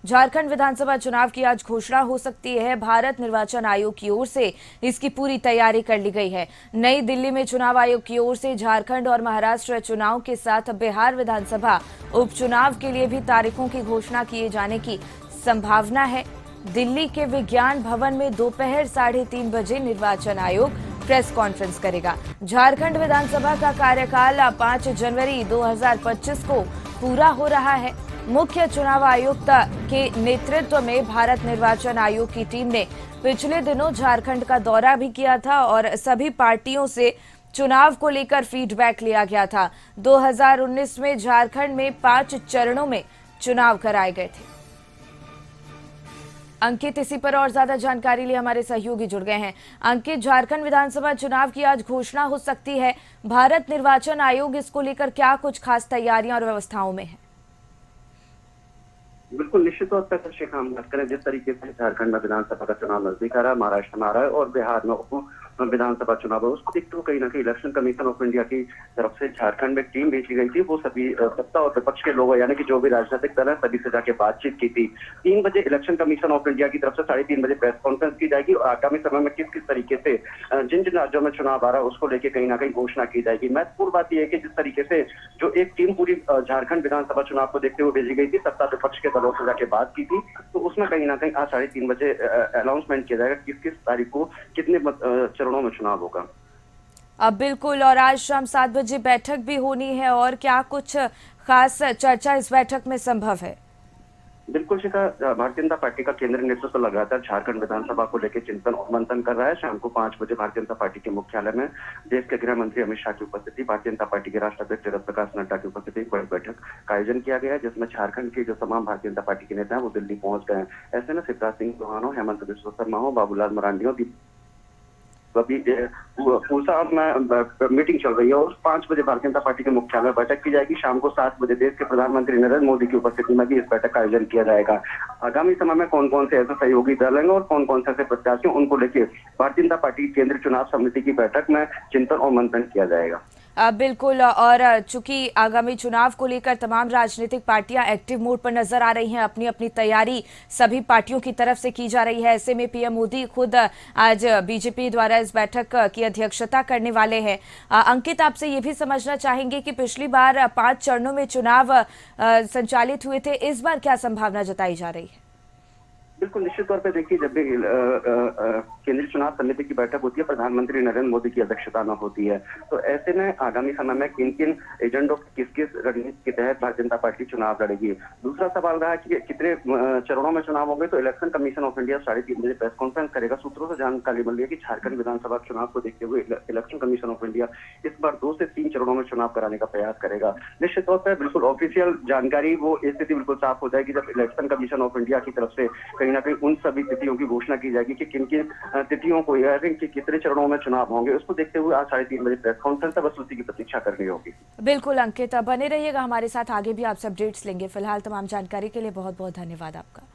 झारखंड विधानसभा चुनाव की आज घोषणा हो सकती है। भारत निर्वाचन आयोग की ओर से इसकी पूरी तैयारी कर ली गई है। नई दिल्ली में चुनाव आयोग की ओर से झारखंड और महाराष्ट्र चुनाव के साथ बिहार विधानसभा उपचुनाव के लिए भी तारीखों की घोषणा किए जाने की संभावना है। दिल्ली के विज्ञान भवन में दोपहर 3:30 बजे निर्वाचन आयोग प्रेस कॉन्फ्रेंस करेगा। झारखंड विधानसभा का कार्यकाल 5 जनवरी 2025 को पूरा हो रहा है। मुख्य चुनाव आयुक्त के नेतृत्व में भारत निर्वाचन आयोग की टीम ने पिछले दिनों झारखंड का दौरा भी किया था और सभी पार्टियों से चुनाव को लेकर फीडबैक लिया गया था। 2019 में झारखंड में 5 चरणों में चुनाव कराए गए थे। अंकित, इसी पर और ज्यादा जानकारी लिए हमारे सहयोगी जुड़ गए हैं। अंकित, झारखंड विधानसभा चुनाव की आज घोषणा हो सकती है। भारत निर्वाचन आयोग इसको लेकर क्या कुछ खास तैयारियां और व्यवस्थाओं में है? बिल्कुल, निश्चित तौर पर शेख हम बात करें जिस तरीके से झारखंड में विधानसभा का चुनाव नजदीक आ रहा है, महाराष्ट्र में आ रहा है और बिहार में विधानसभा चुनाव है, उसको देखते हुए कहीं ना कहीं इलेक्शन कमीशन ऑफ इंडिया की तरफ से झारखंड में टीम भेजी गई थी। वो सभी सत्ता और विपक्ष के लोग यानी कि जो भी राजनीतिक दल है सभी से जाके बातचीत की थी। 3 बजे इलेक्शन कमीशन ऑफ इंडिया की तरफ से 3:30 बजे प्रेस कॉन्फ्रेंस की जाएगी और आगामी समय में किस किस तरीके से जिन जिन राज्यों में चुनाव आ रहा है उसको लेकर कहीं ना कहीं घोषणा की जाएगी। महत्वपूर्ण बात यह है कि जिस तरीके से जो एक टीम पूरी झारखंड विधानसभा चुनाव को देखते हुए भेजी गई थी, सत्ता विपक्ष के दलों से जाके बात की थी, तो उसमें कहीं ना कहीं आज 3:30 बजे अनाउंसमेंट किया जाएगा किस किस तारीख को कितने चरणों में चुनाव होगा। अब बिल्कुल, और आज शाम 7 बजे बैठक भी होनी है और क्या कुछ खास चर्चा इस बैठक में संभव है? बिल्कुल शिखा, भारतीय जनता पार्टी का केंद्रीय नेतृत्व लगातार झारखंड विधानसभा को लेकर चिंतन और मंथन कर रहा है। शाम को 5 बजे भारतीय जनता पार्टी के मुख्यालय में देश के गृह मंत्री अमित शाह की उपस्थिति, भारतीय जनता पार्टी के राष्ट्रीय अध्यक्ष जगत प्रकाश नड्डा की उपस्थिति एक बड़ी बैठक का आयोजन किया गया है, जिसमें झारखंड के जो तमाम भारतीय जनता पार्टी के नेता हैं वो दिल्ली पहुंच गए हैं। ऐसे में शिवराज सिंह चौहान हो, हेमंत बिस्वा शर्मा हो, बाबूलाल मरांडी हो, अभी पूसा में मीटिंग चल रही है और 5 बजे भारतीय जनता पार्टी के मुख्यालय में बैठक की जाएगी। शाम को 7 बजे देश के प्रधानमंत्री नरेंद्र मोदी की उपस्थिति में भी इस बैठक का आयोजन किया जाएगा। आगामी समय में कौन कौन से ऐसे सहयोगी दल हैं और कौन कौन से ऐसे प्रत्याशी उनको लेकर भारतीय जनता पार्टी की केंद्रीय चुनाव समिति की बैठक में चिंतन और मंथन किया जाएगा। बिल्कुल, और चूंकि आगामी चुनाव को लेकर तमाम राजनीतिक पार्टियां एक्टिव मोड पर नजर आ रही हैं, अपनी अपनी तैयारी सभी पार्टियों की तरफ से की जा रही है। ऐसे में पीएम मोदी खुद आज बीजेपी द्वारा इस बैठक की अध्यक्षता करने वाले हैं। अंकित, आपसे ये भी समझना चाहेंगे कि पिछली बार 5 चरणों में चुनाव संचालित हुए थे, इस बार क्या संभावना जताई जा रही है? बिल्कुल, निश्चित तौर पर देखिए, जब भी केंद्रीय चुनाव समिति की बैठक होती है प्रधानमंत्री नरेंद्र मोदी की अध्यक्षता में होती है, तो ऐसे में आगामी समय में किन किन एजेंडों किस किस रणनीति के तहत भारतीय जनता पार्टी चुनाव लड़ेगी। दूसरा सवाल रहा कि कितने चरणों में चुनाव होंगे, तो इलेक्शन कमीशन ऑफ इंडिया 3:30 बजे प्रेस कॉन्फ्रेंस करेगा। सूत्रों से जानकारी मिल रही है कि झारखंड विधानसभा चुनाव को देखते हुए इलेक्शन कमीशन ऑफ इंडिया इस बार 2 से 3 चरणों में चुनाव कराने का प्रयास करेगा। निश्चित तौर पर बिल्कुल ऑफिशियल जानकारी वो स्थिति बिल्कुल साफ हो जाएगी जब इलेक्शन कमीशन ऑफ इंडिया की तरफ से कहीं ना कहीं उन सभी तिथियों की घोषणा की जाएगी कि किन किन तिथियों को कि कितने चरणों में चुनाव होंगे। उसको देखते हुए आज 3:30 बजे प्रेस कॉन्फ्रेंस है, बस उसी की प्रतीक्षा करनी होगी। बिल्कुल अंकित, बने रहिएगा हमारे साथ, आगे भी आपसे अपडेट्स लेंगे। फिलहाल तमाम जानकारी के लिए बहुत बहुत धन्यवाद आपका।